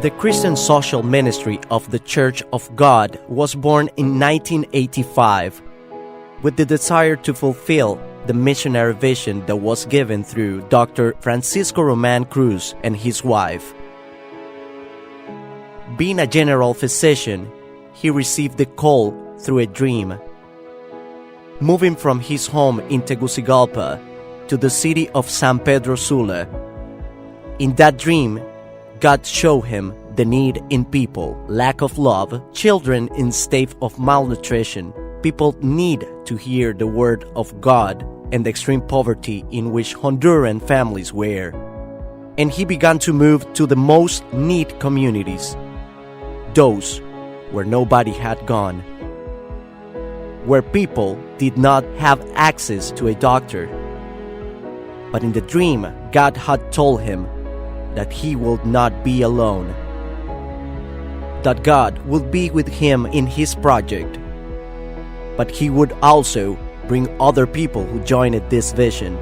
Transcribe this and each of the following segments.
The Christian Social Ministry of the Church of God was born in 1985 with the desire to fulfill the missionary vision that was given through Dr. Francisco Roman Cruz and his wife. Being a general physician, he received the call through a dream. Moving from his home in Tegucigalpa to the city of San Pedro Sula, in that dream, God showed him the need in people, lack of love, children in state of malnutrition. People need to hear the word of God and the extreme poverty in which Honduran families were. And he began to move to the most needy communities, those where nobody had gone, where people did not have access to a doctor. But in the dream, God had told him that he would not be alone, that God would be with him in his project, but he would also bring other people who joined this vision,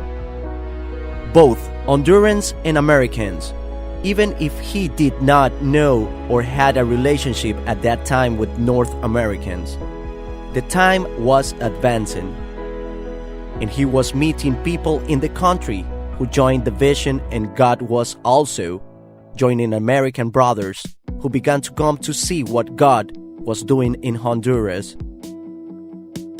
both Hondurans and Americans, even if he did not know or had a relationship at that time with North Americans. The time was advancing, and he was meeting people in the country who joined the vision, and God was also joining American brothers who began to come to see what God was doing in Honduras.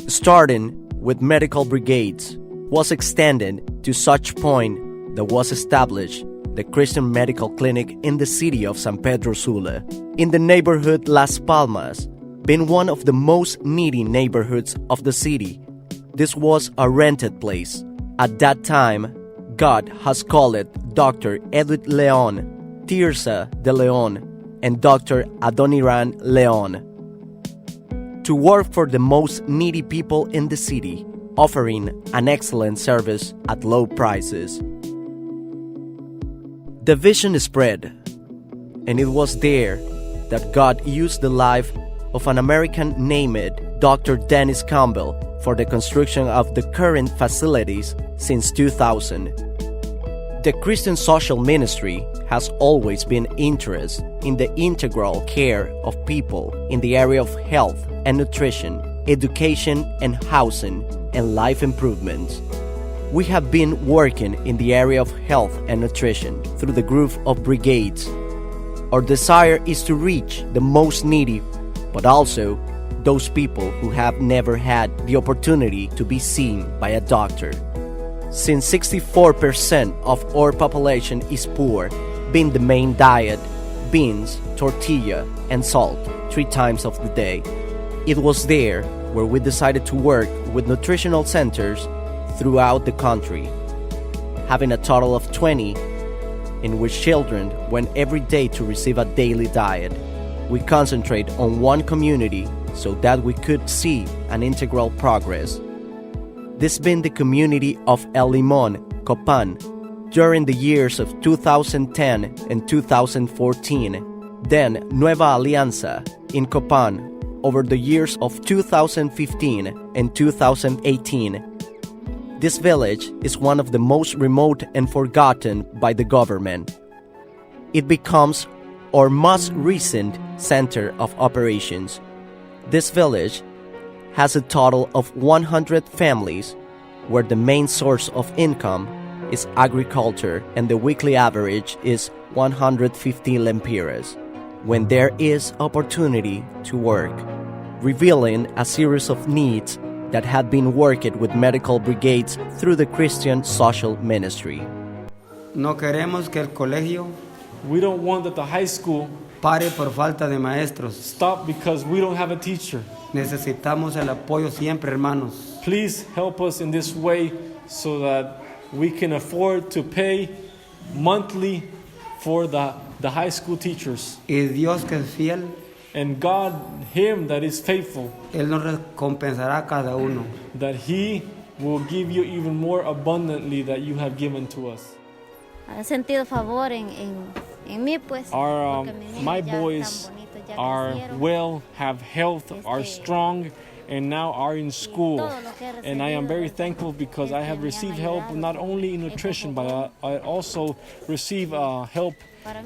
Starting with medical brigades, was extended to such point that was established the Christian Medical Clinic in the city of San Pedro Sula, in the neighborhood Las Palmas, being one of the most needy neighborhoods of the city. This was a rented place. At that time, God has called it Dr. Edwin Leon, Tirsa de Leon, and Dr. Adoniran Leon to work for the most needy people in the city, offering an excellent service at low prices. The vision spread, and it was there that God used the life of an American named Dr. Dennis Campbell for the construction of the current facilities since 2000. The Christian Social Ministry has always been interested in the integral care of people in the area of health and nutrition, education and housing, and life improvements. We have been working in the area of health and nutrition through the group of brigades. Our desire is to reach the most needy, but also those people who have never had the opportunity to be seen by a doctor. Since 64% of our population is poor, being the main diet beans, tortilla, and salt 3 times of the day, it was there where we decided to work with nutritional centers throughout the country, having a total of 20 in which children went every day to receive a daily diet. We concentrate on one community so that we could see an integral progress. This being the community of El Limón, Copan, during the years of 2010 and 2014, then Nueva Alianza in Copan over the years of 2015 and 2018. This village is one of the most remote and forgotten by the government. It becomes our most recent center of operations. This village has a total of 100 families where the main source of income is agriculture, and the weekly average is 150 lempiras, when there is opportunity to work, revealing a series of needs that had been worked with medical brigades through the Christian Social Ministry. No queremos que el colegio We don't want that the high school pare por falta de maestros. stop because we don't have a teacher. Necesitamos el apoyo siempre, hermanos. Please help us in this way so that we can afford to pay monthly for the high school teachers. Y Dios que es fiel, And God, Him that is faithful, Él nos recompensará a cada uno. that He will give you even more abundantly that you have given to us. Ha sentido favor en mí, pues. Our, porque mis niños my ya boys están bonitos, ya are crecieron. well, have health, are strong, and now are in school. And I am very thankful because I have received help not only in nutrition, but I also receive help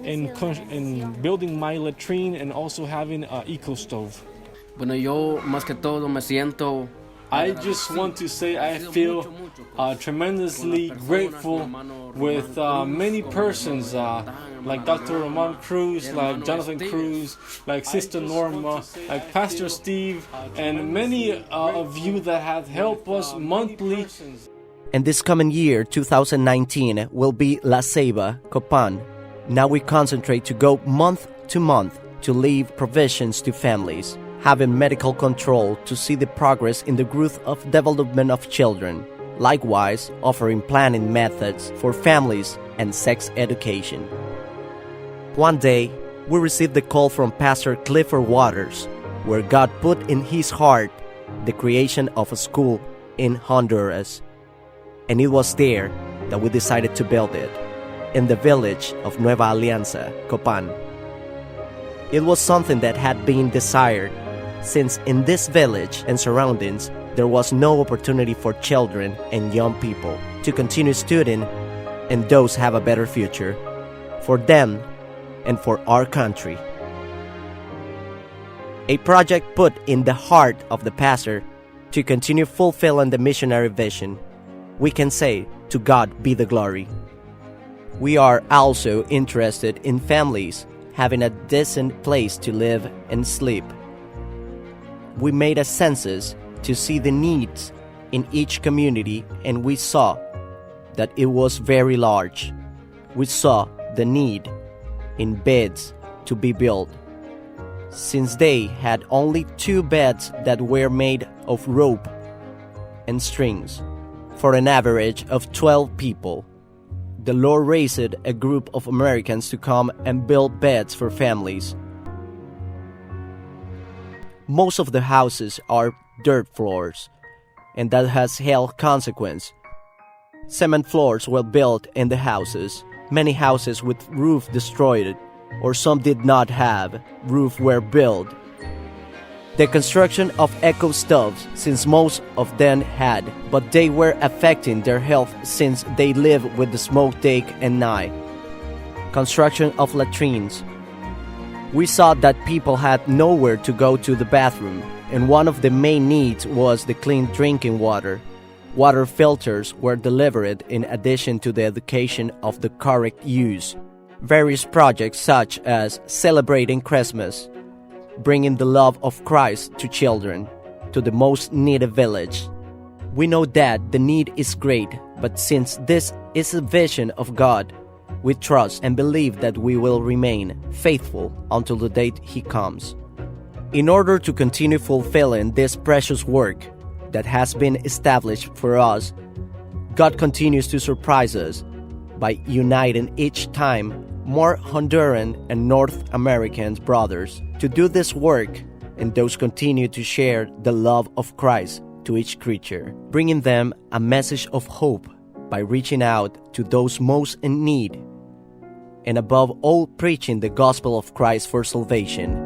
in building my latrine and also having an eco stove. Bueno, yo más que todo me siento. I just want to say I feel tremendously grateful with many persons like Dr. Roman Cruz, like Jonathan Cruz, like Sister Norma, like Pastor Steve, and many of you that have helped us monthly. And this coming year, 2019, will be La Ceiba, Copan. Now we concentrate to go month to month to leave provisions to families, having medical control to see the progress in the growth of development of children, likewise offering planning methods for families and sex education. One day, we received the call from Pastor Clifford Waters, where God put in his heart the creation of a school in Honduras. And it was there that we decided to build it, in the village of Nueva Alianza, Copan. It was something that had been desired, since in this village and surroundings there was no opportunity for children and young people to continue studying and those have a better future for them and for our country. A project put in the heart of the pastor to continue fulfilling the missionary vision. We can say, to God be the glory. We are also interested in families having a decent place to live and sleep. We made a census to see the needs in each community, and we saw that it was very large. We saw the need in beds to be built, since they had only 2 beds that were made of rope and strings for an average of 12 people. The Lord raised a group of Americans to come and build beds for families. Most of the houses are dirt floors, and that has health consequence. Cement floors were built in the houses. Many houses with roof destroyed, or some did not have roof were built. The construction of eco stoves, since most of them had, but they were affecting their health since they live with the smoke day and night. Construction of latrines. We saw that people had nowhere to go to the bathroom, and one of the main needs was the clean drinking water. Water filters were delivered in addition to the education of the correct use. Various projects such as celebrating Christmas, bringing the love of Christ to children, to the most needed village. We know that the need is great, but since this is a vision of God, we trust and believe that we will remain faithful until the date He comes. In order to continue fulfilling this precious work that has been established for us, God continues to surprise us by uniting each time more Honduran and North American brothers to do this work, and those continue to share the love of Christ to each creature, bringing them a message of hope by reaching out to those most in need, and above all preaching the gospel of Christ for salvation.